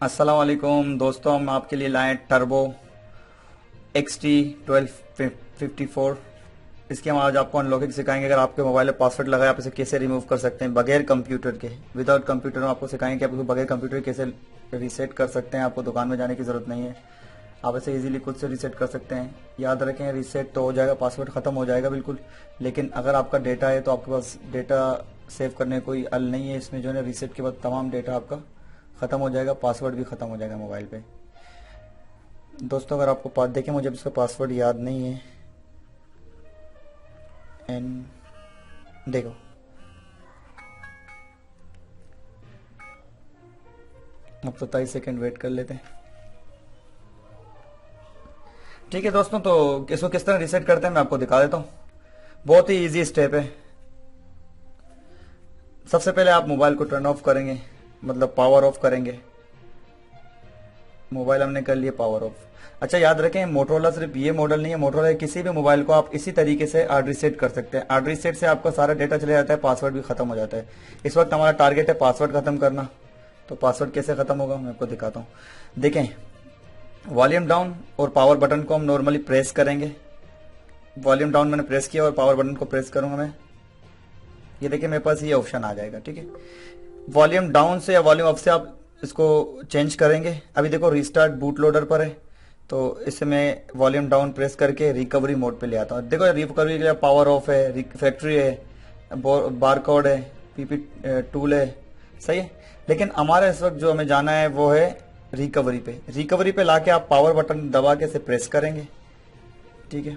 अस्सलाम वालेकुम दोस्तों, हम आपके लिए लाए टर्बो XT 1254। इसकी हम आज आपको अनलॉकिंग सिखाएंगे। अगर आपके मोबाइल में पासवर्ड लगा है, आप इसे कैसे रिमूव कर सकते हैं बगैर कंप्यूटर के। विदाउट कंप्यूटर हम आपको सिखाएंगे कि आप इसको बगैर कंप्यूटर कैसे रीसेट कर सकते हैं। आपको दुकान में जाने की ज़रूरत नहीं है, आप इसे इजीली खुद से रीसेट कर सकते हैं। याद रखें, रीसेट तो हो जाएगा, पासवर्ड ख़त्म हो जाएगा बिल्कुल, लेकिन अगर आपका डेटा है तो आपके पास डेटा सेव करने कोई हल नहीं है। इसमें जो है रीसेट के बाद तमाम डेटा आपका ख़त्म हो जाएगा, पासवर्ड भी ख़त्म हो जाएगा मोबाइल पे। दोस्तों, अगर आपको देखें, मुझे इसका पासवर्ड याद नहीं है। एंड देखो, अब 27 सेकेंड वेट कर लेते हैं। ठीक है दोस्तों, तो इसको किस तरह रीसेट करते हैं मैं आपको दिखा देता हूँ। बहुत ही इजी स्टेप है। सबसे पहले आप मोबाइल को टर्न ऑफ करेंगे, मतलब पावर ऑफ करेंगे। मोबाइल हमने कर लिया पावर ऑफ। अच्छा, याद रखें, मोटरोला सिर्फ ये मॉडल नहीं है, मोटरोला किसी भी मोबाइल को आप इसी तरीके से हार्ड रीसेट कर सकते हैं। हार्ड रीसेट से आपका सारा डेटा चले जाता है, पासवर्ड भी खत्म हो जाता है। इस वक्त हमारा टारगेट है पासवर्ड खत्म करना। तो पासवर्ड कैसे खत्म होगा मैं आपको दिखाता हूँ। देखें, वॉल्यूम डाउन और पावर बटन को हम नॉर्मली प्रेस करेंगे। वॉल्यूम डाउन मैंने प्रेस किया और पावर बटन को प्रेस करूंगा मैं। ये देखिए, मेरे पास ये ऑप्शन आ जाएगा। ठीक है, वॉल्यूम डाउन से या वॉल्यूम अप से आप इसको चेंज करेंगे। अभी देखो, रिस्टार्ट बूट लोडर पर है, तो इसे मैं वॉल्यूम डाउन प्रेस करके रिकवरी मोड पे ले आता हूँ। देखो, रिकवरी के लिए पावर ऑफ है, फैक्ट्री है, बार कोड है, पीपी टूल है, सही है। लेकिन हमारा इस वक्त जो हमें जाना है वो है रिकवरी पे। रिकवरी पे लाके आप पावर बटन दबा के इसे प्रेस करेंगे। ठीक है,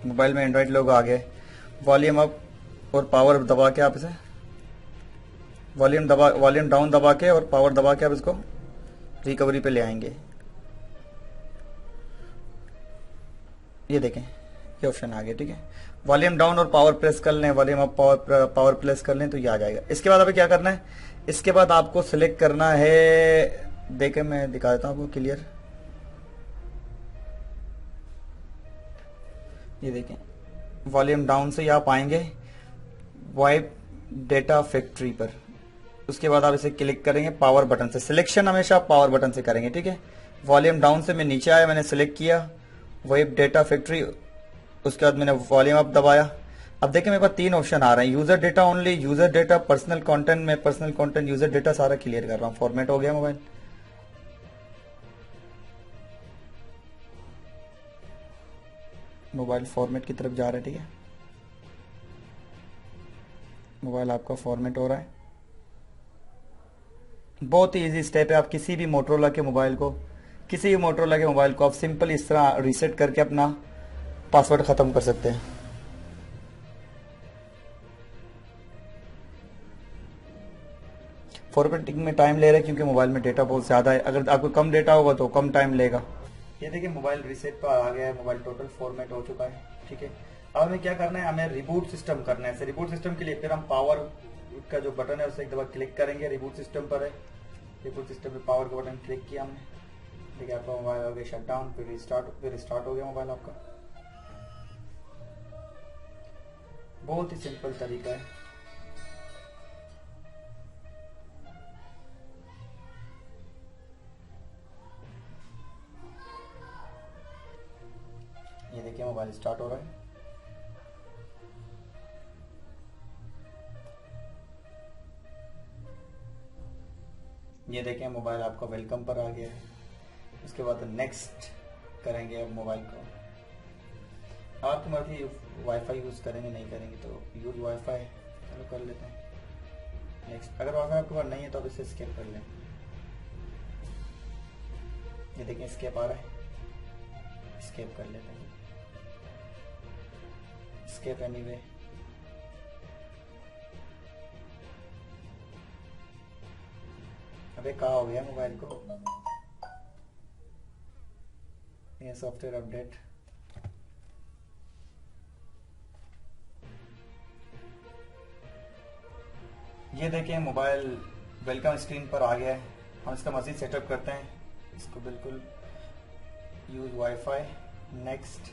मोबाइल में एंड्रॉइड लोगो आ गए। वॉल्यूम अप और पावर दबा के आप इसे वॉल्यूम डाउन दबा के और पावर दबा के आप इसको रिकवरी पे ले आएंगे। ये देखें, ये ऑप्शन आ गया। ठीक है, वॉल्यूम डाउन और पावर प्रेस कर लें, वॉल्यूम अप पावर प्रेस कर लें तो ये आ जाएगा। इसके बाद अभी क्या करना है, इसके बाद आपको सिलेक्ट करना है। देखें, मैं दिखा देता हूँ आपको क्लियर। ये देखें, वॉल्यूम डाउन से आप आएंगे वाइप डेटा फैक्ट्री पर। उसके बाद आप इसे क्लिक करेंगे पावर बटन से। सिलेक्शन हमेशा पावर बटन से करेंगे। ठीक है, वॉल्यूम डाउन से मैं नीचे आया, मैंने सिलेक्ट किया वाइप डेटा फैक्ट्री। उसके बाद मैंने वॉल्यूम अप दबाया। अब देखिए, मेरे पास 3 ऑप्शन आ रहे हैं, user data only, user data, personal content. में पर्सनल कंटेंट, यूजर डेटा सारा क्लियर कर रहा हूँ। फॉर्मेट हो गया मोबाइल। मोबाइल फॉर्मेट की तरफ जा रहा है। ठीक है, मोबाइल आपका फॉर्मेट हो रहा है। बहुत ही इजी स्टेप है। आप किसी भी मोटरोला के मोबाइल को आप सिंपल इस तरह रीसेट करके अपना पासवर्ड खत्म कर सकते हैं। फॉर्मेटिंग में टाइम ले रहा है क्योंकि मोबाइल में डेटा बहुत ज्यादा है। अगर आपको कम डेटा होगा तो कम टाइम लेगा। ये देखिए, मोबाइल रीसेट पर आ गया है, मोबाइल टोटल फॉर्मेट हो चुका है। ठीक है, अब हमें क्या करना है, हमें रिबूट सिस्टम करना है। रिबूट सिस्टम के लिए फिर हम पावर का जो बटन है उसे एक दफा क्लिक करेंगे। रिबूट सिस्टम पर है, रिबूट सिस्टम पे पावर का बटन क्लिक किया हमने। ठीक है, आपका मोबाइल हो गया शट डाउन, फिर रिस्टार्ट हो गया मोबाइल आपका। बहुत ही सिंपल तरीका है। ये देखिए, मोबाइल स्टार्ट हो रहा है। ये देखें, मोबाइल आपका वेलकम पर आ गया है। उसके बाद नेक्स्ट करेंगे अब मोबाइल को। आपकी मर्जी, वाईफाई यूज करेंगे नहीं करेंगे तो यूज वाईफाई, चलो कर लेते हैं नेक्स्ट। अगर वाईफाई आपके पास नहीं है तो आप इसे स्केप कर लें। ये देखें, स्केप आ रहा है, स्केप कर लेते हैं। Escape anyway. अबे कहाँ हो गया मोबाइल को, ये सॉफ्टवेयर अपडेट। ये देखें, मोबाइल वेलकम स्क्रीन पर आ गया है। हम इसका मजीद सेटअप करते हैं। इसको बिल्कुल यूज वाईफाई, नेक्स्ट।